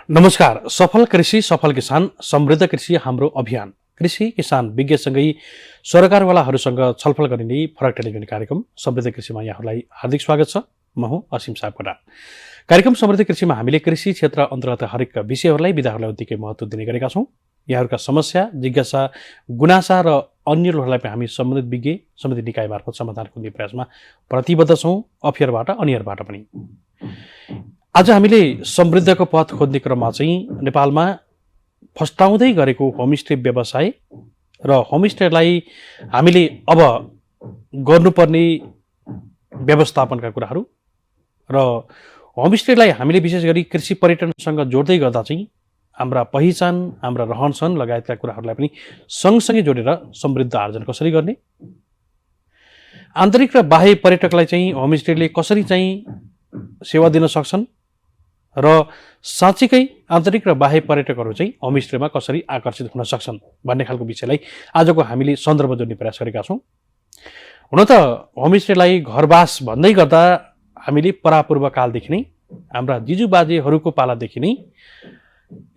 नमस्कार। सफल कृषि सफल किसान समृद्ध कृषि हाम्रो अभियान कृषि किसान विज्ञसँगै सरकारवालाहरूसँग छलफल गरिने फरक टेलिभिजन कार्यक्रम समृद्ध कृषिमा यहाँहरूलाई हार्दिक स्वागत छ। म हुँ असीम सापकोटा। कार्यक्रम समृद्ध कृषिमा हामीले कृषि क्षेत्र अन्तर्गत हरेक विषयहरूलाई विधाहरूलाई उत्तिकै महत्त्व दिने गरेका छौँ। यहाँहरूका समस्या जिज्ञासा गुनासा र अन्यहरूलाई हामी सम्बन्धित विज्ञ सम्बन्धित निकाय मार्फत समाधान खोज्ने प्रयासमा प्रतिबद्ध छौँ, अफियरबाट अनियरबाट पनि। आज हामीले समृद्धको पथ खोज्ने क्रममा चाहिँ नेपालमा फस्टाउँदै गरेको होमस्टे व्यवसाय र होमस्टेलाई हामीले अब गर्नुपर्ने व्यवस्थापनका कुराहरू र होमस्टेलाई हामीले विशेष गरी कृषि पर्यटनसँग जोड्दै गर्दा चाहिँ हाम्रा पहिचान, हाम्रा रहनसहन लगायतका कुराहरूलाई पनि सँगसँगै जोडेर समृद्ध आर्जन कसरी गर्ने, आन्तरिक र बाह्य पर्यटकलाई चाहिँ होमस्टेले कसरी चाहिँ सेवा दिन सक्छन् र साँच्चीकै आन्तरिक र बाह्य पर्यटकहरू चाहिँ होमस्टेमा कसरी आकर्षित हुन सक्छन् भन्ने खालको विषयलाई आजको हामीले सन्दर्भ जोड्ने प्रयास गरेका छौँ। हुन त होमस्टेलाई घरवास भन्दै गर्दा हामीले परापूर्व कालदेखि नै हाम्रा जिजुबाजेहरूको पालादेखि नै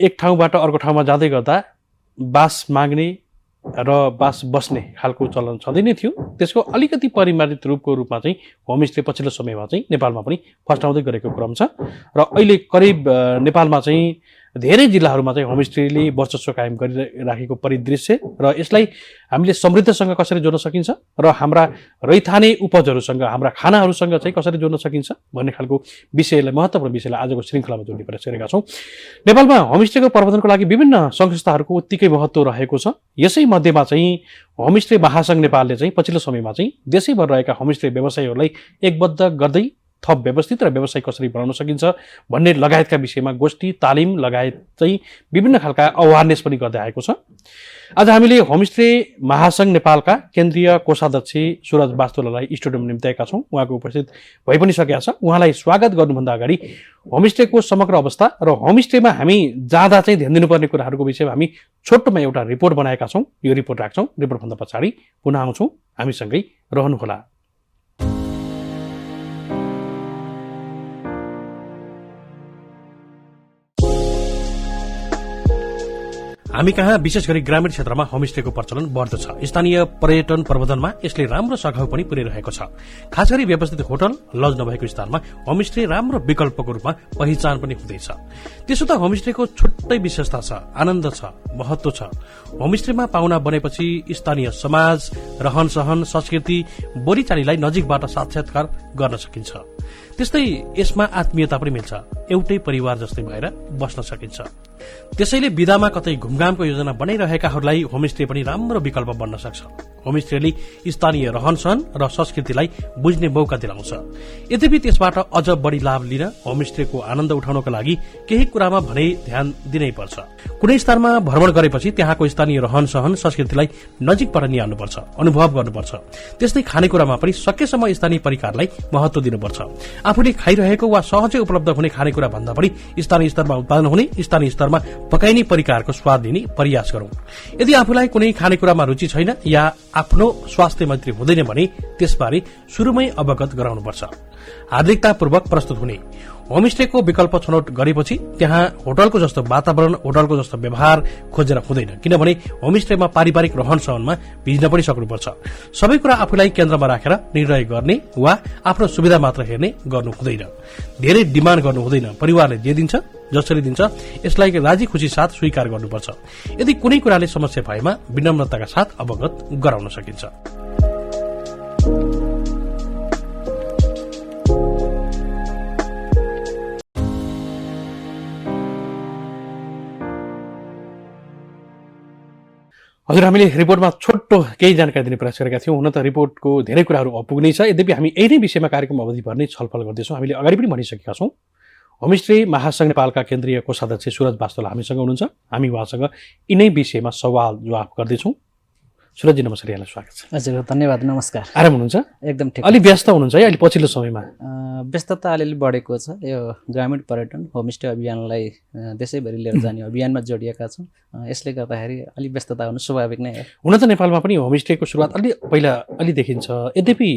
एक ठाउँबाट अर्को ठाउँमा जाँदै गर्दा बास माग्ने र बास बस्ने खालको चलन छँदै नै थियो। त्यसको अलिकति परिमार्जित रूपमा चाहिँ होमस्टे पछिल्लो समयमा चाहिँ नेपालमा पनि फस्टाउँदै गरेको क्रम छ र अहिले करिब नेपालमा चाहिँ धेरै जिल्लाहरूमा चाहिँ होमस्टेले वर्चस्व कायम गरिराखेको परिदृश्य र यसलाई हामीले समृद्धसँग कसरी जोड्न सकिन्छ र हाम्रा रैथाने उपजहरूसँग हाम्रा खानाहरूसँग चाहिँ कसरी जोड्न सकिन्छ भन्ने खालको विषयलाई महत्त्वपूर्ण विषयलाई आजको श्रृङ्खलामा जोड्ने प्रयास गरेका छौँ। नेपालमा होमस्टेको प्रबन्धनको लागि विभिन्न सङ्घ संस्थाहरूको उत्तिकै महत्त्व रहेको छ। यसै मध्येमा चाहिँ होमस्टे महासङ्घ नेपालले चाहिँ पछिल्लो समयमा चाहिँ देशैभर रहेका होमस्टे व्यवसायीहरूलाई एकबद्ध गर्दै थप व्यवस्थित र व्यवसाय कसरी बनाउन सकिन्छ भन्ने लगायतका विषयमा गोष्ठी तालिम लगायत चाहिँ विभिन्न खालका अवेरनेस पनि गर्दै आएको छ। आज हामीले होमस्टे महासङ्घ नेपालका केन्द्रीय कोषाध्यक्ष सुरज वास्तुलालाई स्टुडियोमा निम्त्याएका छौँ। उहाँको उपस्थित भइ पनि सकेका छ। उहाँलाई स्वागत गर्नुभन्दा अगाडि होमस्टेको समग्र अवस्था र होमस्टेमा हामी जाँदा चाहिँ ध्यान दिनुपर्ने कुराहरूको विषयमा हामी छोटोमा एउटा रिपोर्ट बनाएका छौँ। यो रिपोर्ट राख्छौँ। रिपोर्टभन्दा पछाडि पुनः आउँछौँ। हामीसँगै रहनुहोला। हामी कहाँ विशेष गरी ग्रामीण क्षेत्रमा होमस्टेको प्रचलन बढ्दछ। स्थानीय पर्यटन प्रबन्धनमा यसले राम्रो सघाउ पनि पुर्याइरहेको छ। खास गरी व्यवस्थित होटल लज नभएको स्थानमा होमस्टे राम्रो विकल्पको रूपमा पहिचान पनि हुँदैछ। त्यसो त होमस्टेको छुट्टै विशेषता छ, आनन्द छ, महत्व छ। होमस्टेमा पाहुना बनेपछि स्थानीय समाज, रहनसहन, संस्कृति, बोलीचालीलाई नजिकबाट साक्षात्कार गर्न सकिन्छ। त्यस्तै यसमा आत्मीयता पनि मिल्छ। एउटै परिवार जस्तै भएर बस्न सकिन्छ। त्यसैले विदामा कतै घुमघामको योजना बनाइरहेकाहरूलाई होमस्टे पनि राम्रो विकल्प बन्न सक्छ। होमस्टेले स्थानीय रहनसहन र संस्कृतिलाई बुझ्ने मौका दिलाउँछ। यद्यपि त्यसबाट अझ बढी लाभ लिन होमस्टेको आनन्द उठाउनको लागि केही कुरामा भने ध्यान दिनै पर्छ। कुनै स्थानमा भ्रमण गरेपछि त्यहाँको स्थानीय रहनसहन संस्कृतिलाई नजिकबाट निहाल्नुपर्छ, अनुभव गर्नुपर्छ। त्यस्तै खानेकुरामा पनि सकेसम्म स्थानीय परिकारलाई महत्व दिनुपर्छ। आफूले खाइरहेको वा सहजै उपलब्ध हुने खानेकुरा भन्दा पनि स्थानीय स्तरमा उत्पादन हुने, स्थानीय स्तरमा पकाइने परिकारको स्वाद लिने प्रयास गरौं। यदि आफूलाई कुनै खानेकुरामा रुचि छैन या आफ्नो स्वास्थ्य मैत्री हुँदैन भने त्यसबारे सुरुमै अवगत गराउनुपर्छ। हार्दिकतापूर्वक प्रस्तुत हुने होमस्टेको विकल्प छनौट गरेपछि त्यहाँ होटलको जस्तो वातावरण, होटलको जस्तो व्यवहार खोजेर हुँदैन। किनभने होमस्टेमा पारिवारिक रहनसहनमा भिज्न पनि सक्नुपर्छ। सबै कुरा आफूलाई केन्द्रमा राखेर निर्णय गर्ने वा आफ्नो सुविधा मात्र हेर्ने गर्नु हुँदैन। धेरै डिमान्ड गर्नु हुँदैन। परिवारले जे दिन्छ, जसरी दिन्छ यसलाई राजी खुशी साथ स्वीकार गर्नुपर्छ। यदि कुनै कुराले समस्या भएमा विनम्रताका साथ अवगत गराउन सकिन्छ। हजुर, हामीले रिपोर्टमा छोटो केही जानकारी दिने प्रयास गरेका थियौँ। हुन त रिपोर्टको धेरै कुराहरू अपुग्नै छ। यद्यपि हामी यही नै विषयमा कार्यक्रम अवधिभर नै छलफल गर्दैछौँ। हामीले अगाडि पनि भनिसकेका छौँ। होमस्टे महासङ्घ नेपालका केन्द्रीय कोषाध्यक्ष सुरज वास्तुला हामीसँग हुनुहुन्छ। हामी उहाँसँग यिनै विषयमा सवाल जवाफ गर्दैछौँ। सुरजी नमस्कार, यहाँलाई स्वागत छ। हजुर धन्यवाद, नमस्कार। आराम हुनुहुन्छ? एकदम ठिक। अलि व्यस्त हुनुहुन्छ है अहिले पछिल्लो समयमा? व्यस्तता अलिअलि बढेको छ। यो ग्रामीण पर्यटन होमस्टे अभियानलाई देशैभरि लिएर जाने अभियानमा जोडिएका छौँ। यसले गर्दाखेरि अलि व्यस्तता हुनु स्वाभाविक नै हो। हुन त नेपालमा पनि होमस्टेको सुरुवात अलि देखिन्छ। यद्यपि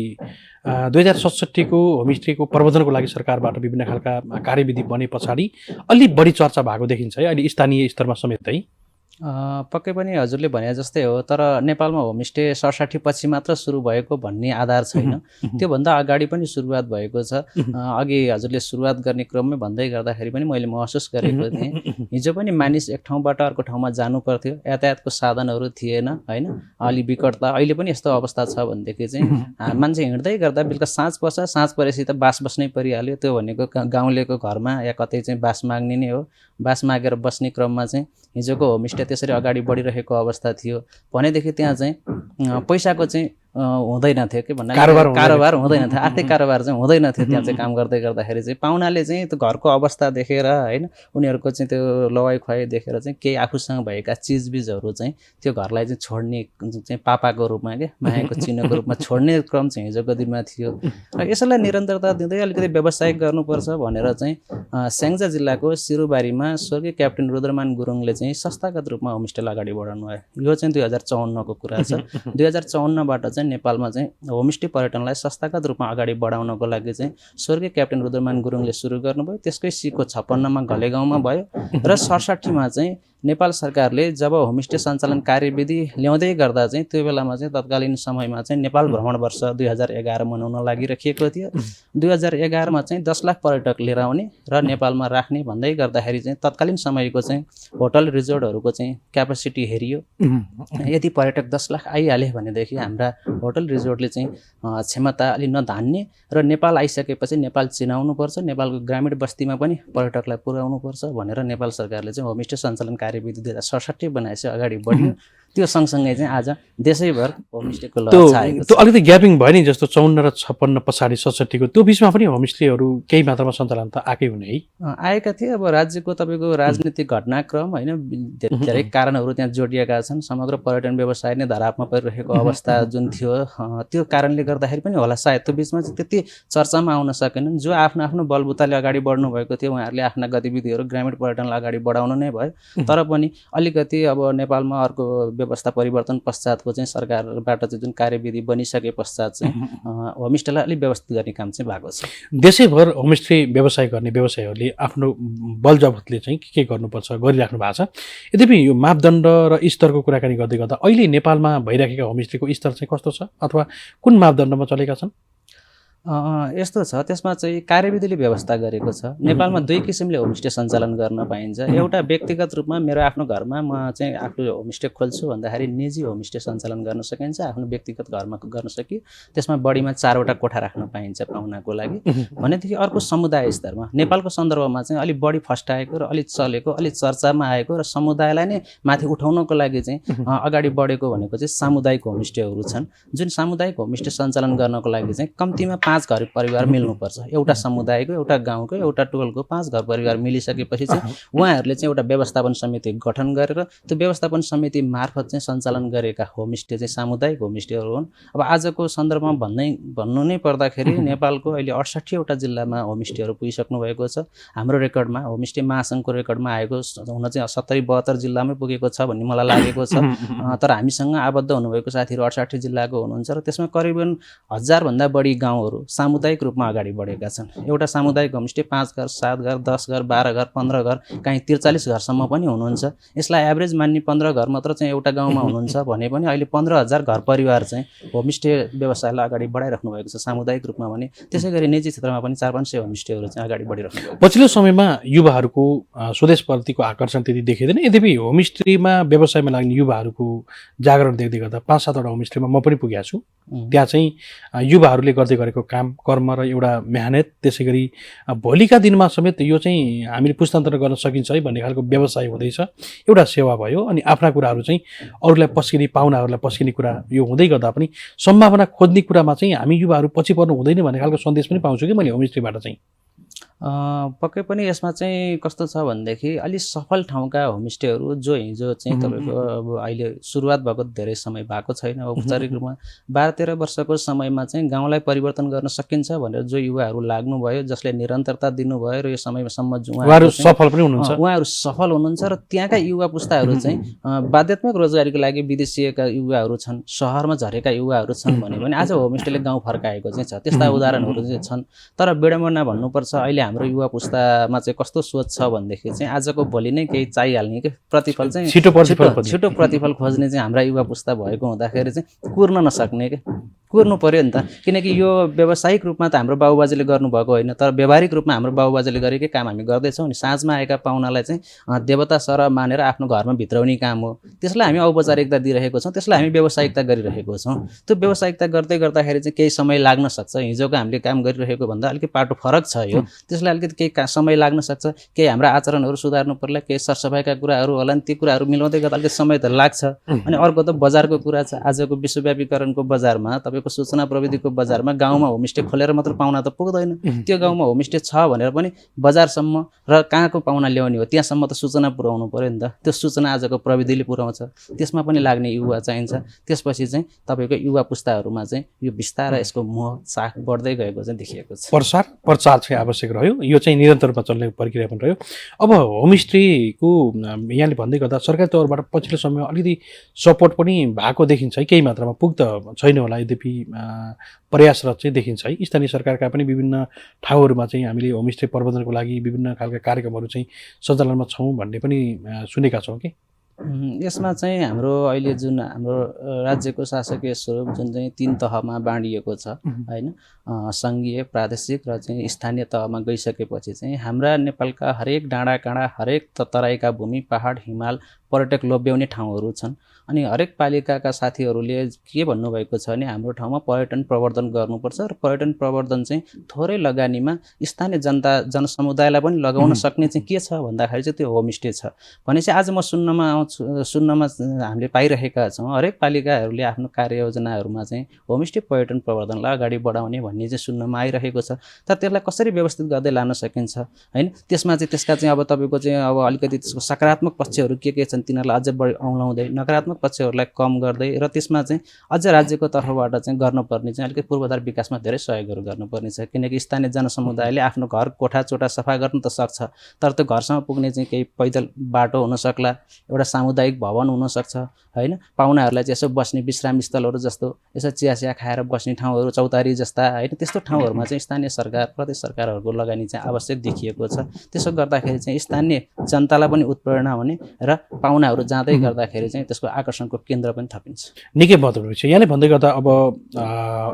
2067को होमस्टेको प्रबन्धनको लागि सरकारबाट विभिन्न खालका कार्यविधि बने पछाडि अलि बढी चर्चा भएको देखिन्छ है अहिले स्थानीय स्तरमा समेत है। पक्कै पनि हजुरले भने जस्तै हो, तर नेपालमा होमस्टे 67 पछि मात्र सुरु भएको भन्ने आधार छैन। त्योभन्दा अगाडि पनि सुरुवात भएको छ। अघि हजुरले सुरुवात गर्ने क्रममै भन्दै गर्दाखेरि पनि मैले महसुस गरेको थिएँ, हिजो पनि मानिस एक ठाउँबाट अर्को ठाउँमा जानु पर्थ्यो, यातायातको साधनहरू थिएन होइन, अलि विकटता। अहिले पनि यस्तो अवस्था छ भनेदेखि चाहिँ मान्छे हिँड्दै गर्दा बेलुका साँझ पर्छ, साँझ परेपछि त बास बस्नै परिहाल्यो। त्यो भनेको गाउँलेको घरमा या कतै चाहिँ बास माग्ने नै हो। बास मागेर बस्ने क्रममा चाहिँ हिजोको होमस्टे त्यसरी अगाडि बढिरहेको अवस्था थियो भनेदेखि त्यहाँ चाहिँ पैसाको चाहिँ हुँदैन थियो के भन्दा कारोबार हुँदैन थियो, आर्थिक कारोबार चाहिँ हुँदैन थियो। त्यहाँ चाहिँ काम गर्दै गर्दाखेरि चाहिँ पाहुनाले चाहिँ त्यो घरको अवस्था देखेर होइन, उनीहरूको चाहिँ त्यो लवाई खुवाई देखेर चाहिँ केही आफूसँग भएका चिजबिजहरू चाहिँ त्यो घरलाई चाहिँ छोड्ने चाहिँ पापाको रूपमा के मायाको चिन्हको रूपमा छोड्ने क्रम चाहिँ हिजोको दिनमा थियो। र यसलाई निरन्तरता दिँदै अलिकति व्यवसायिक गर्नुपर्छ भनेर चाहिँ स्याङ्जा जिल्लाको सिरुबारीमा स्वर्गीय क्याप्टेन रुद्रमान गुरुङले चाहिँ संस्थागत रूपमा होमस्टेलाई अगाडि बढाउनु भयो। यो चाहिँ 2054को कुरा छ। 2054बाट चाहिँ नेपालमा चाहिँ होमस्टे पर्यटनलाई संस्थागत रूपमा अगाडि बढाउनको लागि चाहिँ स्वर्गीय क्याप्टेन रुद्रमान गुरुङले सुरु गर्नुभयो। त्यसकै सिको 56मा घलेगाउँमा भयो र 67मा चाहिँ नेपाल सरकारले जब होमस्टे सञ्चालन कार्यविधि ल्याउँदै गर्दा चाहिँ त्यो बेलामा चाहिँ तत्कालीन समयमा चाहिँ नेपाल भ्रमण वर्ष 2011 मनाउन लागिराखिएको थियो। 2011मा चाहिँ 10 लाख पर्यटक लिएर आउने र नेपालमा राख्ने भन्दै गर्दाखेरि चाहिँ तत्कालीन समयको चाहिँ होटल रिजोर्टहरूको चाहिँ क्यापेसिटी हेरियो। यदि पर्यटक 10 लाख आइहाले भनेदेखि हाम्रा होटल रिजोर्टले चाहिँ क्षमता अलि नधान्ने र नेपाल आइसकेपछि नेपाल चिनाउनुपर्छ, नेपालको ग्रामीण बस्तीमा पनि पर्यटकलाई पुर्याउनुपर्छ भनेर नेपाल सरकारले चाहिँ होमस्टे सञ्चालन कार्यविधि 2067 बनाएपछि अगाडि बढ्यो। त्यो सँगसँगै चाहिँ आज देशैभर होमस्टेको लहर छाएको छ। त्यो अलिकति ग्यापिङ भयो नि, जस्तो 54 र 56 पछाडि 67को त्यो बिचमा पनि होमस्टेहरू केही मात्रामा सञ्चालन त आएकै हुने है। आएका थिए। अब राज्यको तपाईँको राजनीतिक घटनाक्रम होइन, धेरै कारणहरू त्यहाँ जोडिएका छन्। समग्र पर्यटन व्यवसाय नै धरापमा परिरहेको अवस्था जुन थियो, त्यो कारणले गर्दाखेरि पनि होला सायद त्यो बिचमा चाहिँ त्यति चर्चामा आउन सकेनन्। जो आफ्नो आफ्नो बलबुताले अगाडि बढ्नु भएको थियो उहाँहरूले आफ्ना गतिविधिहरू ग्रामीण पर्यटनलाई अगाडि बढाउनु नै भयो। तर पनि अलिकति अब नेपालमा अर्को व्यवस्था परिवर्तन पश्चातको चाहिँ सरकारबाट चाहिँ जुन कार्यविधि बनिसके पश्चात चाहिँ होमस्टेलाई अलिक व्यवस्थित गर्ने काम चाहिँ भएको छ। देशैभर होमस्टे व्यवसाय गर्ने व्यवसायीहरूले आफ्नो बल जगतले चाहिँ के गर्नुपर्छ गरिराख्नु भएको छ। यद्यपि यो मापदण्ड र स्तरको कुराकानी गर्दै गर्दा अहिले नेपालमा भइराखेका होमस्टेको स्तर चाहिँ कस्तो छ अथवा कुन मापदण्डमा चलेका छन्? यस्तो छ, त्यसमा चाहिँ कार्यविधिले व्यवस्था गरेको छ। नेपालमा दुई किसिमले होमस्टे सञ्चालन गर्न पाइन्छ। एउटा व्यक्तिगत रूपमा मेरो आफ्नो घरमा म चाहिँ आफ्नो होमस्टे खोल्छु भन्दाखेरि निजी होमस्टे सञ्चालन गर्न सकिन्छ, आफ्नो व्यक्तिगत घरमा गर्न सकियो। त्यसमा बढीमा 4वटा कोठा राख्न पाइन्छ पाहुनाको लागि। भनेदेखि अर्को समुदाय स्तरमा नेपालको सन्दर्भमा चाहिँ अलिक बढी फस्टाएको र अलिक चलेको, अलिक चर्चामा आएको र समुदायलाई नै माथि उठाउनको लागि चाहिँ अगाडि बढेको भनेको चाहिँ सामुदायिक होमस्टेहरू छन्। जुन सामुदायिक होमस्टे सञ्चालन गर्नको लागि चाहिँ कम्तीमा 5 घर परिवार मिल्नुपर्छ। एउटा समुदायको, एउटा गाउँको, एउटा टोलको 5 घर परिवार मिलिसकेपछि चाहिँ उहाँहरूले चाहिँ एउटा व्यवस्थापन समिति गठन गरेर त्यो व्यवस्थापन समिति मार्फत चाहिँ सञ्चालन गरेका होमस्टे चाहिँ सामुदायिक होमस्टेहरू हुन्। अब आजको सन्दर्भमा भन्नु नै पर्दाखेरि नेपालको अहिले 68वटा जिल्लामा होमस्टेहरू पुगिसक्नु भएको छ। हाम्रो रेकर्डमा होमस्टे महासङ्घको रेकर्डमा आएको हुन चाहिँ 70-72 जिल्लामै पुगेको छ भन्ने मलाई लागेको छ। तर हामीसँग आबद्ध हुनुभएको साथीहरू 68 जिल्लाको हुनुहुन्छ र त्यसमा करिबन 1000 भन्दा बढी गाउँहरू सामुदायिक रूपमा अगाडि बढेका छन्। एउटा सामुदायिक होमस्टे 5 घर, 7 घर, 10 घर, 12 घर, 15 घर, कहीँ 43 घरसम्म पनि हुनुहुन्छ। यसलाई एभरेज मान्ने 15 घर मात्र चाहिँ एउटा गाउँमा हुनुहुन्छ भने पनि अहिले 15,000 घर परिवार चाहिँ होमस्टे व्यवसायलाई अगाडि बढाइराख्नु भएको छ सामुदायिक रूपमा भने। त्यसै गरी निजी क्षेत्रमा पनि 400-500 होमस्टेहरू चाहिँ अगाडि बढिराख्नु भएको छ। पछिल्लो समयमा युवाहरूको स्वदेशप्रतिको आकर्षण त्यति देखिँदैन। यद्यपि होमस्टेमा व्यवसायमा लाग्ने युवाहरूको जागरण देख्दै गर्दा 5-7वटा होमस्टेमा म पनि पुगेको छु। त्यहाँ चाहिँ युवाहरूले गर्दै गरेको काम, कर्म र एउटा मेहनत, त्यसै गरी भोलिका दिनमा समेत यो चाहिँ हामीले पुस्तान्तरण गर्न सकिन्छ है भन्ने खालको व्यवसाय हुँदैछ। एउटा सेवा भयो अनि आफ्ना कुराहरू चाहिँ अरूलाई पस्किने, पाहुनाहरूलाई पस्किने कुरा यो हुँदै गर्दा पनि सम्भावना खोज्ने कुरामा चाहिँ हामी युवाहरू पछि पर्नु हुँदैन भन्ने खालको सन्देश पनि पाउँछु कि मैले होमस्टेबाट चाहिँ। पक्कै पनि यसमा चाहिँ कस्तो छ भनेदेखि अलि सफल ठाउँका होमस्टेहरू जो हिजो चाहिँ तपाईँको अब अहिले सुरुवात भएको धेरै समय भएको छैन औपचारिक रूपमा 12-13 वर्षको समयमा चाहिँ गाउँलाई परिवर्तन गर्न सकिन्छ भनेर जो युवाहरू लाग्नुभयो जसले निरन्तरता दिनुभयो र यो समयसम्म उहाँहरू सफल पनि हुनुहुन्छ उहाँहरू सफल हुनुहुन्छ र त्यहाँका युवा पुस्ताहरू चाहिँ बाध्यात्मक रोजगारीको लागि विदेशिएका युवाहरू छन् सहरमा झरेका युवाहरू छन् भने पनि आज होमस्टेले गाउँ फर्काएको चाहिँ छ त्यस्ता उदाहरणहरू चाहिँ छन् तर विडम्बना भन्नुपर्छ अहिले हाम्रो युवा पुस्तामा चाहिँ कस्तो सोच छ भनेदेखि चाहिँ आजको भोलि नै केही चाहिहाल्ने कि प्रतिफल चाहिँ छिटो प्रतिफल खोज्ने चाहिँ हाम्रा युवा पुस्ता भएको हुँदाखेरि चाहिँ कुर्न नसक्ने के कुर्नु पर्यो नि त किनकि यो व्यावसायिक रूपमा त हाम्रो बाबुबाजेले गर्नुभएको होइन तर व्यावहारिक रूपमा हाम्रो बाबुबाजेले गरेकै काम हामी गर्दैछौँ नि साँझमा आएका पाहुनालाई चाहिँ देवता सरह मानेर आफ्नो घरमा भित्राउने काम हो त्यसलाई हामी औपचारिकता दिइरहेको छौँ त्यसलाई हामी व्यावसायिकता गरिरहेको छौँ त्यो व्यावसायिकता गर्दै गर्दाखेरि चाहिँ केही समय लाग्न सक्छ हिजोको हामीले काम गरिरहेको भन्दा अलिकति पाटो फरक छ यो त्यसलाई अलिकति केही समय लाग्न सक्छ केही हाम्रा आचरणहरू सुधार्नु पर्ला केही सरसफाइका कुराहरू होला नि ती कुराहरू मिलाउँदै गर्दा अलिकति समय त लाग्छ अनि अर्को त बजारको कुरा छ आजको विश्वव्यापीकरणको बजारमा तपाईँको सूचना प्रविधिको बजारमा गाउँमा होमस्टे खोलेर मात्र पाउना त पुग्दैन त्यो गाउँमा होमस्टे छ भनेर पनि बजारसम्म र कहाँको पाउना ल्याउने हो त्यहाँसम्म त सूचना पुर्याउनु पर्यो नि त त्यो सूचना आजको प्रविधिले पुर्याउँछ त्यसमा पनि लाग्ने युवा चाहिन्छ त्यसपछि चाहिँ तपाईँको युवा पुस्ताहरूमा चाहिँ यो बिस्तारै यसको मोह चाख बढ्दै गएको चाहिँ देखिएको छ प्रचार चाहिँ आवश्यक रह्यो यो चाहिँ निरन्तर रूपमा चल्ने प्रक्रिया पनि रह्यो अब होमस्टेको यहाँले भन्दै गर्दा सरकारी तौरबाट पछिल्लो समयमा अलिकति सपोर्ट पनि भएको देखिन्छ है केही मात्रामा पुग्द छैन होला यद्यपि प्रयासरत चाहिँ देखिन्छ है स्थानीय सरकारका पनि विभिन्न ठाउँहरूमा चाहिँ हामीले होमस्टे प्रबन्धनको लागि विभिन्न खालका कार्यक्रमहरू चाहिँ सञ्चालनमा छौँ भन्ने पनि सुनेका छौँ कि यसमा चाहिँ हाम्रो अहिले जुन हाम्रो राज्यको शासकीय स्वरूप जुन चाहिँ 3 तहमा बाँडिएको छ होइन सङ्घीय प्रादेशिक र चाहिँ स्थानीय तहमा गइसकेपछि चाहिँ हाम्रा नेपालका हरेक डाँडा काँडा हरेक तराईका भूमि पहाड हिमाल पर्यटक लोभ्याउने ठाउँहरू छन् अनि हरेक पालिकाका साथीहरूले के भन्नुभएको छ भने हाम्रो ठाउँमा पर्यटन प्रवर्धन गर्नुपर्छ र पर्यटन प्रवर्धन चाहिँ थोरै लगानीमा स्थानीय जनसमुदायलाई पनि लगाउन सक्ने चाहिँ के छ भन्दाखेरि चाहिँ त्यो होमस्टे छ भनेपछि आज म सुन्नमा हामीले पाइरहेका छौँ हरेक पालिकाहरूले आफ्नो कार्ययोजनाहरूमा चाहिँ होमस्टे पर्यटन प्रवर्धनलाई अगाडि बढाउने भन्ने चाहिँ सुन्नमा आइरहेको छ तर त्यसलाई कसरी व्यवस्थित गर्दै लान सकिन्छ होइन त्यसमा चाहिँ त्यसका चाहिँ अब तपाईँको चाहिँ अब अलिकति त्यसको सकारात्मक पक्षहरू के छन् तिनीहरूलाई अझै बढी औँलाउँदै नकारात्मक पक्षहरूलाई कम गर्दै र त्यसमा चाहिँ अझ राज्यको तर्फबाट चाहिँ गर्नुपर्ने चाहिँ अलिकति पूर्वाधार विकासमा धेरै सहयोगहरू गर्नुपर्ने छ किनकि स्थानीय जनसमुदायले आफ्नो घर कोठा चोठा सफा गर्न त सक्छ तर त्यो घरसम्म पुग्ने चाहिँ केही पैदल बाटो हुन सक्ला एउटा सामुदायिक भवन हुनसक्छ होइन पाहुनाहरूलाई चाहिँ यसो बस्ने विश्राम स्थलहरू जस्तो यसो चिया खाएर बस्ने ठाउँहरू चौतारी जस्ता होइन त्यस्तो ठाउँहरूमा चाहिँ स्थानीय सरकार प्रदेश सरकारहरूको लगानी चाहिँ आवश्यक देखिएको छ त्यसो गर्दाखेरि चाहिँ स्थानीय जनतालाई पनि उत्प्रेरणा हुने र पाहुनाहरू जाँदै गर्दाखेरि चाहिँ त्यसको आकर्षणको केन्द्र पनि थपिन्छ निकै महत्त्वपूर्ण छ यहाँले भन्दै गर्दा अब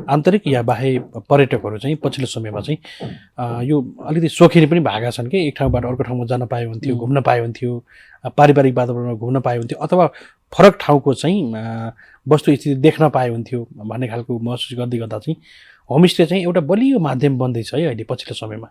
आन्तरिक या बाह्य पर्यटकहरू चाहिँ पछिल्लो समयमा चाहिँ यो अलिकति सोखिने पनि भएका छन् कि एक ठाउँबाट अर्को ठाउँमा जान पाए हुन्थ्यो घुम्न पाए हुन्थ्यो पारिवारिक वातावरणमा घुम्न पाए हुन्थ्यो अथवा फरक ठाउँको चाहिँ वस्तुस्थिति देख्न पाए हुन्थ्यो भन्ने खालको महसुस गर्दै गर्दा चाहिँ होमस्टे चाहिँ एउटा बलियो माध्यम बन्दैछ है अहिले पछिल्लो समयमा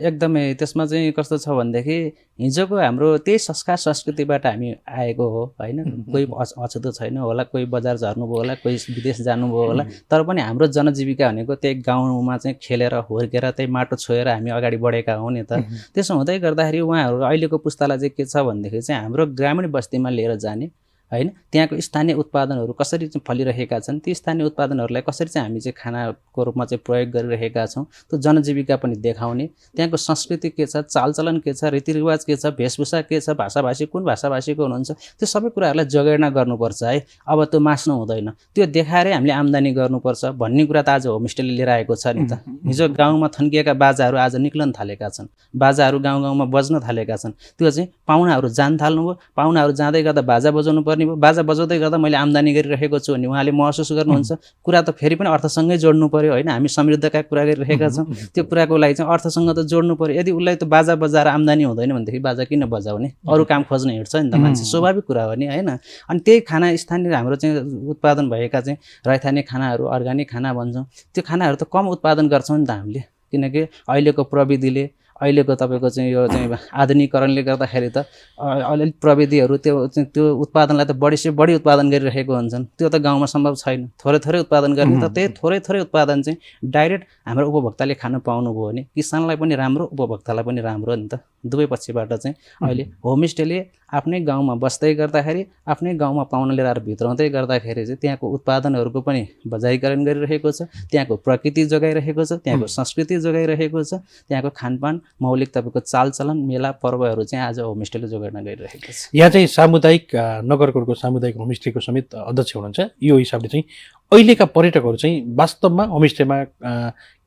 एकदमै त्यसमा चाहिँ कस्तो छ भनेदेखि हिजोको हाम्रो त्यही संस्कार संस्कृतिबाट हामी आएको हो होइन कोही अछुतो छैन होला कोही बजार झर्नुभयो होला कोही विदेश जानुभयो होला तर पनि हाम्रो जनजीविका भनेको त्यही गाउँमा चाहिँ खेलेर हुर्केर त्यही माटो छोएर हामी अगाडि बढेका हौँ नि त त्यसो हुँदै गर्दाखेरि उहाँहरू अहिलेको पुस्तालाई चाहिँ के छ भनेदेखि चाहिँ हाम्रो ग्रामीण बस्तीमा लिएर जाने होइन त्यहाँको स्थानीय उत्पादनहरू कसरी चाहिँ फलिरहेका छन् ती स्थानीय उत्पादनहरूलाई कसरी चाहिँ हामी चाहिँ खानाको रूपमा चाहिँ प्रयोग गरिरहेका छौँ त्यो जनजीविका पनि देखाउने त्यहाँको संस्कृति के छ चालचलन के छ रीतिरिवाज के छ वेशभूषा के छ भाषाभाषी कुन भाषाभाषीको हुनुहुन्छ त्यो सबै कुराहरूलाई जगेर्ना गर्नुपर्छ है अब त्यो मास्नु हुँदैन त्यो देखाएरै हामीले आम्दानी गर्नुपर्छ भन्ने कुरा त आज होमस्टेले लिएर आएको छ नि त हिजो गाउँमा थन्किएका बाजाहरू आज निक्लन थालेका छन् बाजाहरू गाउँ गाउँमा बज्न थालेका छन् त्यो चाहिँ पाहुनाहरू जान थाल्नुभयो पाहुनाहरू जाँदै गर्दा बाजा बजाउनु पर्ने बाजा बजाउँदै गर्दा मैले आम्दानी गरिरहेको छु भने उहाँले महसुस गर्नुहुन्छ कुरा त फेरि पनि अर्थसँगै जोड्नु पर्यो होइन हामी समृद्धका कुरा गरिरहेका छौँ त्यो कुराको लागि चाहिँ अर्थसँग त जोड्नु पर्यो यदि उसलाई त बाजा बजाएर आम्दानी हुँदैन भनेदेखि बाजा किन बजाउने अरू काम खोज्न हिँड्छ नि त मान्छे स्वाभाविक कुरा हो नि होइन अनि त्यही खाना स्थानीय हाम्रो चाहिँ उत्पादन भएका चाहिँ रैथाने खानाहरू अर्ग्यानिक खाना भन्छौँ त्यो खानाहरू त कम उत्पादन गर्छौँ नि त हामीले किनकि अहिलेको प्रविधिले अहिलेको तपाईँको चाहिँ यो चाहिँ आधुनिकीकरणले गर्दाखेरि त अलिअलि प्रविधिहरू त्यो उत्पादनलाई त बढी उत्पादन गरिरहेको हुन्छन्। त्यो त गाउँमा सम्भव छैन। थोरै उत्पादन गर्ने त त्यही थोरै उत्पादन चाहिँ डाइरेक्ट हाम्रो उपभोक्ताले खान पाउनुभयो भने किसानलाई पनि राम्रो, उपभोक्तालाई पनि राम्रो नि त। दुवै पक्षबाट चाहिँ अहिले होमस्टेले आफ्नै गाउँमा बस्दै गर्दाखेरि, आफ्नै गाउँमा पाहुना लिएर भित्राउँदै गर्दाखेरि चाहिँ त्यहाँको उत्पादनहरूको पनि बजारीकरण गरिरहेको छ, त्यहाँको प्रकृति जोगाइरहेको छ, त्यहाँको संस्कृति जोगाइरहेको छ, त्यहाँको खानपान, मौलिक तपाईँको चालचलन, मेला पर्वहरू चाहिँ आज होमस्टेले जोगाउन गइरहेको छ। यहाँ चाहिँ सामुदायिक नगरकोटको सामुदायिक होमस्टेको समेत अध्यक्ष हुनुहुन्छ। यो हिसाबले चाहिँ अहिलेका पर्यटकहरू चाहिँ वास्तवमा होमस्टेमा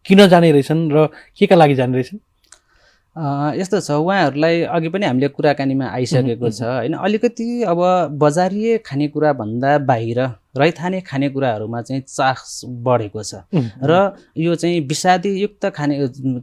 किन जाने रहेछन् र केका लागि जाने रहेछन्? यस्तो छ, उहाँहरूलाई अघि पनि हामीले कुराकानीमा आइसकेको छ होइन। अलिकति अब बजारीय खानेकुराभन्दा बाहिर रैथाने खानेकुराहरूमा चाहिँ चाख बढेको छ र यो चाहिँ विषादीयुक्त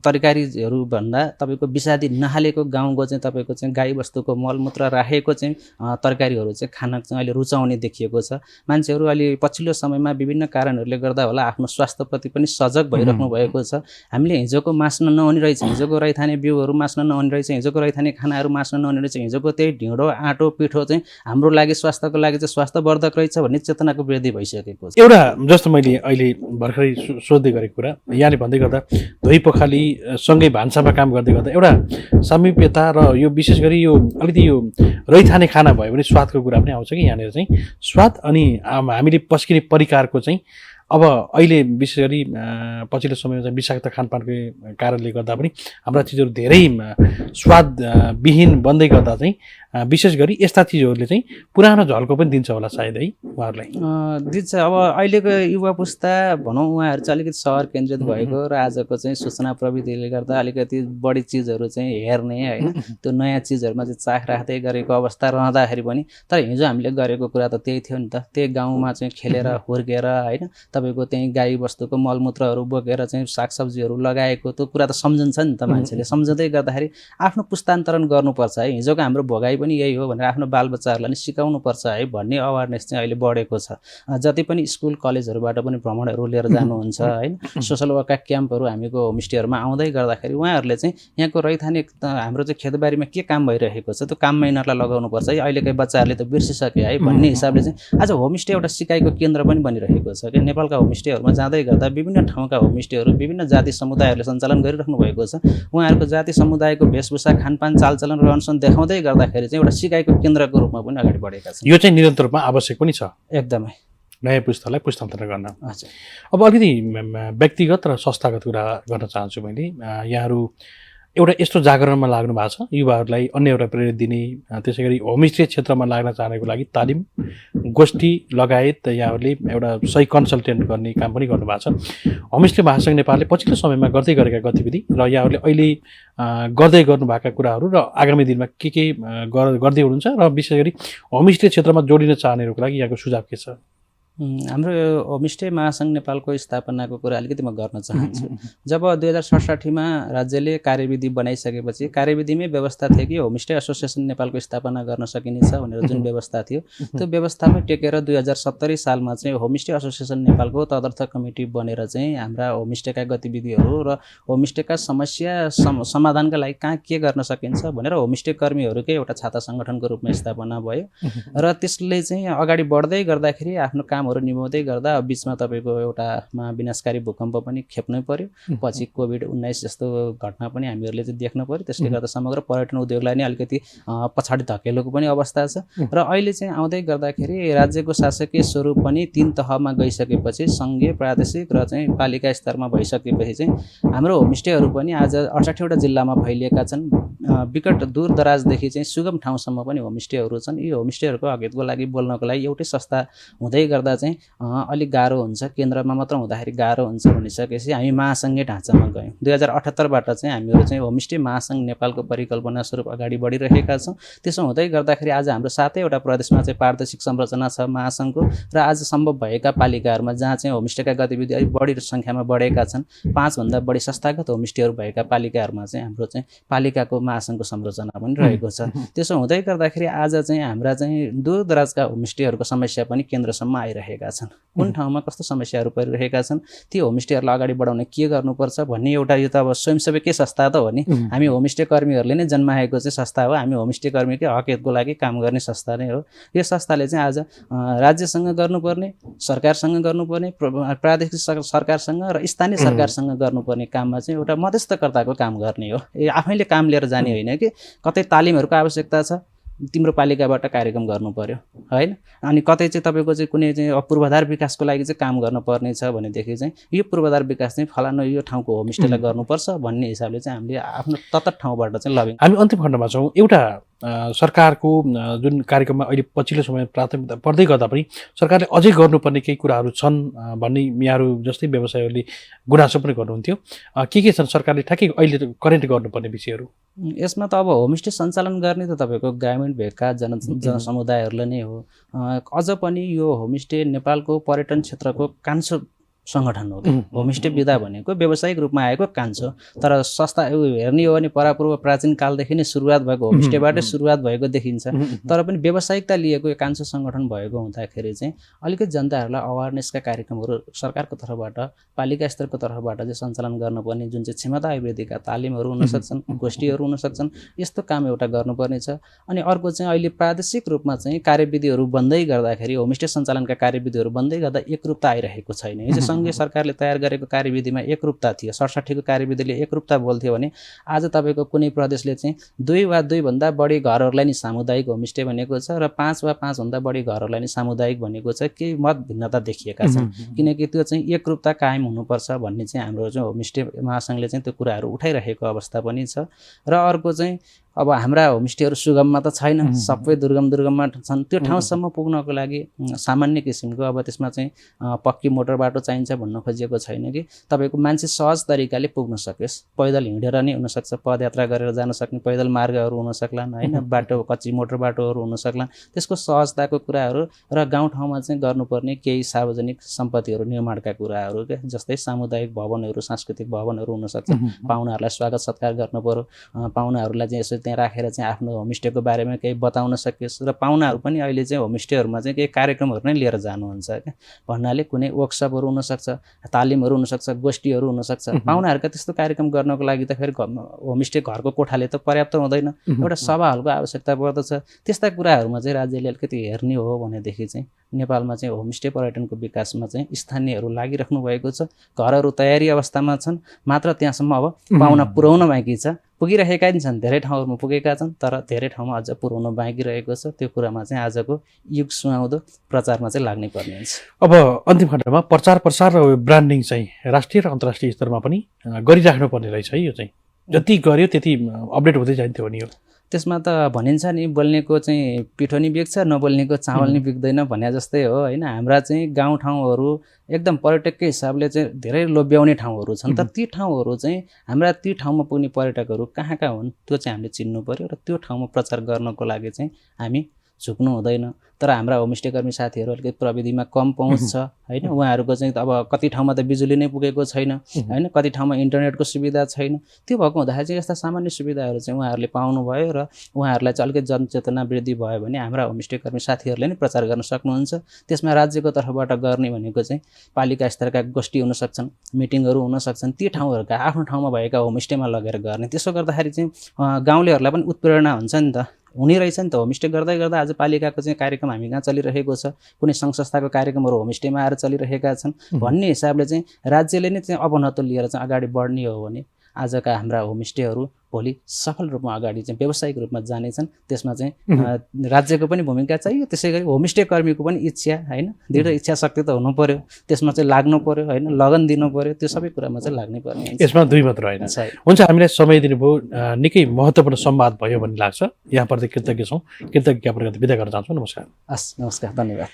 तरकारीहरू भन्दा तपाईँको विषादी नहालेको गाउँको चाहिँ तपाईँको चाहिँ गाईबस्तुको मलमूत्र राखेको चाहिँ तरकारीहरू चाहिँ खान चाहिँ अहिले रुचाउने देखिएको छ। मान्छेहरू अहिले पछिल्लो समयमा विभिन्न कारणहरूले गर्दा होला आफ्नो स्वास्थ्यप्रति पनि सजग भइराख्नु भएको छ। हामीले हिजोको मास्न नहुने रहेछ, हिजोको रैथाने बिउहरू मास्न नहुने रहेछ, हिजोको रैथाने खानाहरू मास्न नहुने रहेछ, हिजोको त्यही ढिँडो आँटो पिठो चाहिँ हाम्रो लागि स्वास्थ्यको लागि चाहिँ स्वास्थ्यवर्धक रहेछ भन्ने चेतनाको वृद्धि भइसकेको छ। एउटा जस्तो मैले अहिले भर्खरै सोध्दै गरेको कुरा यहाँले भन्दै गर्दा धोइ पोखाली सँगै भान्सामा काम गर्दै गर्दा एउटा सामिप्यता र यो विशेष गरी यो अलिकति यो रैथाने खाना भयो भने स्वादको कुरा पनि आउँछ कि यहाँनिर चाहिँ स्वाद अनि हामीले पस्किने परिकारको चाहिँ अब अहिले विशेष गरी पछिल्लो समयमा चाहिँ विषाक्त खानपानको कारणले गर्दा पनि हाम्रा चिजहरू धेरै स्वादविहीन बन्दै गर्दा चाहिँ विशेष गरी यस्ता चिजहरूले चाहिँ पुरानो झल्को पनि दिन्छ होला सायद है उहाँहरूलाई? दिन्छ। अब अहिलेको युवा पुस्ता भनौँ उहाँहरू चाहिँ अलिकति सहर केन्द्रित भएको र आजको चाहिँ सूचना प्रविधिले गर्दा अलिकति बढी चिजहरू चाहिँ हेर्ने होइन, त्यो नयाँ चिजहरूमा चाहिँ चाख राख्दै गरेको अवस्था रहँदाखेरि पनि तर हिजो हामीले गरेको कुरा त त्यही थियो नि त। त्यही गाउँमा चाहिँ खेलेर हुर्केर होइन, तपाईँको त्यहीँ गाई बस्तुको मलमूत्रहरू बोकेर चाहिँ सागसब्जीहरू लगाएको त्यो कुरा त सम्झन्छ नि त मान्छेले। सम्झँदै गर्दाखेरि आफ्नो पुस्तान्तरण गर्नुपर्छ है, हिजोको हाम्रो भोगाइ पनि यही हो भनेर आफ्नो बालबच्चाहरूलाई नि सिकाउनुपर्छ है भन्ने अवेरनेस चाहिँ अहिले बढेको छ। जति पनि स्कुल कलेजहरूबाट पनि भ्रमणहरू लिएर जानुहुन्छ होइन, सोसल वर्कका क्याम्पहरू हामीको होमस्टेहरूमा आउँदै गर्दाखेरि उहाँहरूले चाहिँ यहाँको रैथाने हाम्रो चाहिँ खेतबारीमा के काम भइरहेको छ त्यो काममा यिनीहरूलाई लगाउनुपर्छ है। अहिलेकै बच्चाहरूले त बिर्सिसके है भन्ने हिसाबले चाहिँ आज होमस्टे एउटा सिकाइको केन्द्र पनि बनिरहेको छ कि नेपालका होमस्टेहरूमा जाँदै गर्दा विभिन्न ठाउँका होमस्टेहरू विभिन्न जाति समुदायहरूले सञ्चालन गरिराख्नु भएको छ। उहाँहरूको जाति समुदायको वेशभूषा, खानपान, चालचलन, रहनसहन देखाउँदै गर्दाखेरि चाहिँ एउटा सिकाइको केन्द्रको रूपमा पनि अगाडि बढेका छन्। यो चाहिँ निरन्तर रूपमा आवश्यक पनि छ एकदमै नयाँ पुस्तालाई पुस्तान्तरण गर्न। हजुर। अब अलिकति व्यक्तिगत र संस्थागत कुरा गर्न चाहन्छु मैले। यहाँहरू एउटा यस्तो जागरणमा लाग्नु भएको छ युवाहरूलाई अन्य एउटा प्रेरित दिने, त्यसै गरी होमस्टे क्षेत्रमा लाग्न चाहनेको लागि तालिम गोष्ठी लगायत यहाँहरूले एउटा सही कन्सल्टेन्ट गर्ने काम पनि गर्नुभएको छ। होमस्टे महासङ्घ नेपालले पछिल्लो समयमा गर्दै गरेका गतिविधि र यहाँहरूले अहिले गर्दै गर्नुभएका कुराहरू र आगामी दिनमा के गर्दै हुनुहुन्छ र विशेष गरी होमस्टे क्षेत्रमा जोडिन चाहनेहरूको लागि यहाँको सुझाव के छ? हाम्रो होमस्टे महासङ्घ नेपालको स्थापनाको कुरा अलिकति म गर्न चाहन्छु। जब 2067मा राज्यले कार्यविधि बनाइसकेपछि कार्यविधिमै व्यवस्था थियो कि होमस्टे एसोसिएसन नेपालको स्थापना गर्न सकिनेछ भनेर जुन व्यवस्था थियो त्यो व्यवस्थामै टेकेर 2070 सालमा चाहिँ होमस्टे एसोसिएसन नेपालको तदर्थ कमिटी बनेर चाहिँ हाम्रा होमस्टेका गतिविधिहरू र होमस्टेका समस्या समाधानका लागि कहाँ के गर्न सकिन्छ भनेर होमस्टे कर्मीहरूकै एउटा छाता सङ्गठनको रूपमा स्थापना भयो र त्यसले चाहिँ अगाडि बढ्दै गर्दाखेरि आफ्नो कामहरू निभाउँदै गर्दा बिचमा तपाईँको एउटा महाविनाशकारी भूकम्प पनि खेप्नै पर्यो, पछि कोभिड-19 जस्तो घटना पनि हामीहरूले चाहिँ देख्न पर्यो। त्यसले गर्दा समग्र पर्यटन उद्योगलाई नै अलिकति पछाडि धकेलेको पनि अवस्था छ र अहिले चाहिँ आउँदै गर्दाखेरि राज्यको शासकीय स्वरूप पनि 3 तहमा गइसकेपछि सङ्घीय, प्रादेशिक र चाहिँ पालिका स्तरमा भइसकेपछि चाहिँ हाम्रो होमस्टेहरू पनि आज 68 वटा जिल्लामा फैलिएका छन्। विकट दूर दराजदेखि चाहिँ सुगम ठाउँसम्म पनि होमस्टेहरू छन्। यी होमस्टेहरूको हकहितको लागि बोल्नको लागि एउटै संस्था हुँदै गर्दा चाहिँ अलिक गाह्रो हुन्छ, केन्द्रमा मात्र हुँदाखेरि गाह्रो हुन्छ भनिसकेपछि हामी महासङ्घीय ढाँचामा गयौँ। 2078बाट चाहिँ हामीहरू चाहिँ होमस्टे महासङ्घ नेपालको परिकल्पना स्वरूप अगाडि बढिरहेका छौँ। त्यसो हुँदै गर्दाखेरि आज हाम्रो 7वटा प्रदेशमा चाहिँ पारदर्शिक संरचना छ महासङ्घको र आज सम्भव भएका पालिकाहरूमा जहाँ चाहिँ होमस्टेका गतिविधि अलिक बढी सङ्ख्यामा बढेका छन्, 5 भन्दा बढी संस्थागत होमस्टेहरू भएका पालिकाहरूमा चाहिँ हाम्रो चाहिँ पालिकाको महासङ्घको संरचना पनि रहेको छ। त्यसो हुँदै गर्दाखेरि आज चाहिँ हाम्रा चाहिँ दूरदराजका होमस्टेहरूको समस्या पनि केन्द्रसम्म आइरहेको आइरहेका छन्, कुन ठाउँमा कस्तो समस्याहरू परिरहेका छन्, ती होमस्टेहरूलाई अगाडि बढाउन के गर्नुपर्छ भन्ने एउटा यो त अब स्वयंसेवकै संस्था त हो नि। हामी होमस्टे कर्मीहरूले नै जन्माएको चाहिँ संस्था हो, हामी होमस्टे कर्मीकै हक हितको लागि काम गर्ने संस्था नै हो। यो संस्थाले चाहिँ आज राज्यसँग गर्नुपर्ने, सरकारसँग गर्नुपर्ने, प्रादेशिक सरकारसँग र स्थानीय सरकारसँग गर्नुपर्ने काममा चाहिँ एउटा मध्यस्थकर्ताको काम गर्ने हो। आफैले काम लिएर जाने होइन कि कतै तालिमहरूको आवश्यकता छ, तिम्रो पालिकाबाट कार्यक्रम गर्नु पर्यो हैन, अनि कतै चाहिँ तपाईँको चाहिँ कुनै चाहिँ पूर्वाधार विकासको लागि चाहिँ काम गर्नुपर्ने छ भनेदेखि चाहिँ यो पूर्वाधार विकास चाहिँ फलानु यो ठाउँको होमस्टेलाई गर्नुपर्छ भन्ने हिसाबले चाहिँ हामीले आफ्नो तत्त ठाउँबाट चाहिँ लबिङ। हामी अन्तिम खण्डमा छौँ। एउटा सरकारको जुन कार्यक्रममा अहिले पछिल्लो समय प्राथमिकता पर्दै गर्दा पनि सरकारले अझै गर्नुपर्ने केही कुराहरू छन् भन्ने यहाँहरू जस्तै व्यवसायीहरूले गुनासो पनि गर्नुहुन्थ्यो। के छन् सरकारले ठ्याक्कै अहिले करेन्ट गर्नुपर्ने विषयहरू? यसमा त अब होमस्टे सञ्चालन गर्ने त तपाईँको ग्रामीण भेगका जनसमुदायहरूले नै हो। अझ पनि यो होमस्टे नेपालको पर्यटन क्षेत्रको कान्छो सङ्गठन हो कि होमस्टे विधा भनेको व्यावसायिक रूपमा आएको कान्छ, तर संस्था हेर्ने हो भने परापूर्व प्राचीन कालदेखि नै सुरुवात भएको होमस्टेबाटै सुरुवात भएको देखिन्छ। तर पनि व्यावसायिकता लिएको यो कान्छ सङ्गठन भएको हुँदाखेरि चाहिँ अलिकति जनताहरूलाई अवेरनेसका कार्यक्रमहरू सरकारको तर्फबाट, पालिका स्तरको तर्फबाट चाहिँ सञ्चालन गर्नुपर्ने, जुन चाहिँ क्षमता अभिवृद्धिका तालिमहरू हुन सक्छन्, गोष्ठीहरू हुन सक्छन्, यस्तो काम एउटा गर्नुपर्ने छ। अनि अर्को चाहिँ अहिले प्रादेशिक रूपमा चाहिँ कार्यविधिहरू बन्दै गर्दाखेरि होमस्टे सञ्चालनका कार्यविधिहरू बन्दै गर्दा एकरूपता आइरहेको छैन। यो सङ्घीय सरकारले तयार गरेको कार्यविधिमा एकरूपता थियो, 67 को कार्यविधिले एकरूपता बोल्थ्यो भने आज तपाईँको कुनै प्रदेशले चाहिँ 2 वा 2 भन्दा बढी घरहरूलाई नि सामुदायिक होमस्टे भनेको छ र 5 वा 5 भन्दा बढी घरहरूलाई नि सामुदायिक भनेको छ। केही मत भिन्नता देखिएका छन्, किनकि त्यो चाहिँ एकरूपता कायम हुनुपर्छ भन्ने चाहिँ हाम्रो चाहिँ होमस्टे महासङ्घले चाहिँ त्यो कुराहरू उठाइरहेको अवस्था पनि छ। र अर्को चाहिँ अब हाम्रा होमस्टेहरू सुगममा त छैन, सबै दुर्गममा छन्। त्यो ठाउँसम्म पुग्नको लागि सामान्य किसिमको अब त्यसमा चाहिँ पक्की मोटर बाटो चाहिन्छ भन्न खोजिएको छैन कि तपाईँको मान्छे सहज तरिकाले पुग्न सकोस्। पैदल हिँडेर नै हुनसक्छ, पदयात्रा गरेर जान सक्ने पैदल मार्गहरू हुन सक्लान् होइन, बाटो कच्ची मोटर बाटोहरू हुन सक्लान्। त्यसको सहजताको कुराहरू र गाउँठाउँमा चाहिँ गर्नुपर्ने केही सार्वजनिक सम्पत्तिहरू निर्माणका कुराहरू क्या, जस्तै सामुदायिक भवनहरू, सांस्कृतिक भवनहरू हुनसक्छ। पाहुनाहरूलाई स्वागत सत्कार गर्नु पर्यो, पाहुनाहरूलाई चाहिँ यसो त्यहाँ राखेर चाहिँ आफ्नो होमस्टेको बारेमा केही बताउन सकियोस्। र पाहुनाहरू पनि अहिले चाहिँ होमस्टेहरूमा चाहिँ केही कार्यक्रमहरू नै लिएर जानुहुन्छ क्या, भन्नाले कुनै वर्कसपहरू हुनसक्छ, तालिमहरू हुनसक्छ, गोष्ठीहरू हुनसक्छ। पाहुनाहरूका त्यस्तो कार्यक्रम गर्नको लागि त फेरि होमस्टे घरको कोठाले त पर्याप्त हुँदैन, एउटा सभा हलको आवश्यकता पर्दछ। त्यस्ता कुराहरूमा चाहिँ राज्यले अलिकति हेर्ने हो भनेदेखि चाहिँ नेपालमा चाहिँ होमस्टे पर्यटनको विकासमा चाहिँ स्थानीयहरू लागिराख्नु भएको छ। घरहरू तयारी अवस्थामा छन्, मात्र त्यहाँसम्म अब पाहुना पुर्याउन बाँकी छ। पुगिरहेका नि छन्, धेरै ठाउँहरूमा पुगेका छन्, तर धेरै ठाउँमा अझ पुर्याउन बाँकी रहेको छ। त्यो कुरामा चाहिँ आजको युग सुहाउँदो प्रचारमा चाहिँ लाग्नै पर्ने हुन्छ। अब अन्तिम खण्डमा प्रचार प्रसार र ब्रान्डिङ चाहिँ राष्ट्रिय र अन्तर्राष्ट्रिय स्तरमा पनि गरिराख्नुपर्ने रहेछ है। यो चाहिँ जति गर्यो त्यति अपडेट हुँदै जान्थ्यो नि। हो त्यसमा त भनिन्छ नि, बोल्नेको चाहिँ पिठो नि बिग्छ, नबोल्नेको चामल नि बिग्दैन भने जस्तै हो होइन। हाम्रा चाहिँ गाउँठाउँहरू एकदम पर्यटककै हिसाबले चाहिँ धेरै लोभ्याउने ठाउँहरू छन्, तर ती ठाउँहरू चाहिँ हाम्रा ती ठाउँमा पुग्ने पर्यटकहरू कहाँ कहाँ हुन् त्यो चाहिँ हामीले चिन्नु पर्यो। र त्यो ठाउँमा प्रचार गर्नको लागि चाहिँ हामी झुक्नु हुँदैन। तर हाम्रा होमस्टे कर्मी साथीहरू अलिकति प्रविधिमा कम पहुँच छ होइन, उहाँहरूको चाहिँ अब कति ठाउँमा त बिजुली नै पुगेको छैन होइन, कति ठाउँमा इन्टरनेटको सुविधा छैन। त्यो भएको हुँदाखेरि चाहिँ यस्ता सामान्य सुविधाहरू चाहिँ उहाँहरूले पाउनुभयो र उहाँहरूलाई चाहिँ अलिकति जनचेतना वृद्धि भयो भने हाम्रा होमस्टे कर्मी साथीहरूले नै प्रचार गर्न सक्नुहुन्छ। त्यसमा राज्यको तर्फबाट गर्ने भनेको चाहिँ पालिका स्तरका गोष्ठी हुन सक्छन्, मिटिङहरू हुन सक्छन्, ती ठाउँहरूका आफ्नो ठाउँमा भएका होमस्टेमा लगेर गर्ने। त्यसो गर्दाखेरि चाहिँ गाउँलेहरूलाई पनि उत्प्रेरणा हुन्छ नि त, हुने रहेछ नि त। होमस्टे गर्दै गर्दा आज पालिकाको चाहिँ कार्यक्रम हामी कहाँ चलिरहेको छ, कुनै सङ्घ संस्थाको कार्यक्रमहरू होमस्टेमा आएर चलिरहेका छन् भन्ने हिसाबले चाहिँ राज्यले नै चाहिँ अपनत्व लिएर चाहिँ अगाडि बढ्ने हो भने आजका हाम्रा होमस्टेहरू भोलि सफल रूपमा अगाडि चाहिँ व्यावसायिक रूपमा जानेछन्। त्यसमा चाहिँ राज्यको पनि भूमिका चाहियो, त्यसै गरी होमस्टे कर्मीको पनि इच्छा होइन, दृढ इच्छा शक्ति त हुनु पर्यो, त्यसमा चाहिँ लाग्नु पर्यो होइन, लगन दिनु पर्यो। त्यो सबै कुरामा चाहिँ लाग्नै पर्ने। यसमा दुई मात्र होइन। हुन्छ, हामीलाई समय दिनुभयो, निकै महत्त्वपूर्ण संवाद भयो भन्ने लाग्छ। यहाँप्रति कृतज्ञ छौँ, कृतज्ञ ज्ञापन गर्दै बिदा गर्न चाहन्छौँ। नमस्कार। हस्, नमस्कार, धन्यवाद।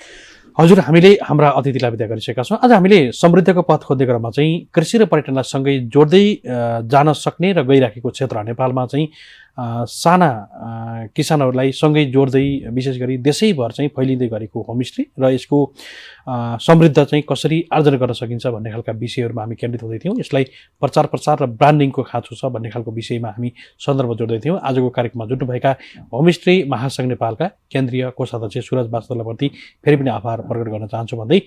हजुर, हामीले हाम्रा अतिथिलाई विदा गरिसकेका छौँ। आज हामीले समृद्धिको पथ खोज्ने क्रममा चाहिँ कृषि र पर्यटनलाई सँगै जोड्दै जान सक्ने र गइराखेको क्षेत्र नेपालमा चाहिँ साना किसानहरूलाई सँगै जोड्दै विशेष गरी देशैभर चाहिँ फैलिँदै गरेको होमस्टे र यसको समृद्ध चाहिँ कसरी आर्जन गर्न सकिन्छ भन्ने खालका विषयहरूमा हामी केन्द्रित हुँदै थियौँ। यसलाई प्रचार र ब्रान्डिङको खाँचो छ भन्ने खालको विषयमा हामी सन्दर्भ जोड्दै थियौँ। आजको कार्यक्रममा जुट्नुभएका होमस्टे महासङ्घ नेपालका केन्द्रीय कोषाध्यक्ष सुरज वास्तवप्रति फेरि पनि आभार प्रकट गर्न चाहन्छु भन्दै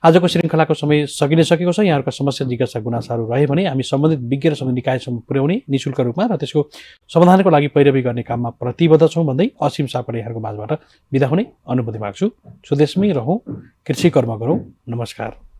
आजको श्रृङ्खलाको समय सकिन सकेको छ। यहाँहरूका समस्या जिज्ञासा गुनासाहरू रहे भने हामी सम्बन्धित विज्ञ र सम्बन्धित निकायसम्म पुर्याउने निःशुल्क रूपमा र त्यसको समाधानको लागि पैरवी गर्ने काममा प्रतिबद्ध छौँ भन्दै असीम सापले यहाँहरूको माझबाट बिदा हुने अनुमति माग्छु। स्वदेशमै रहौँ, कृषि कर्म गरौँ। नमस्कार।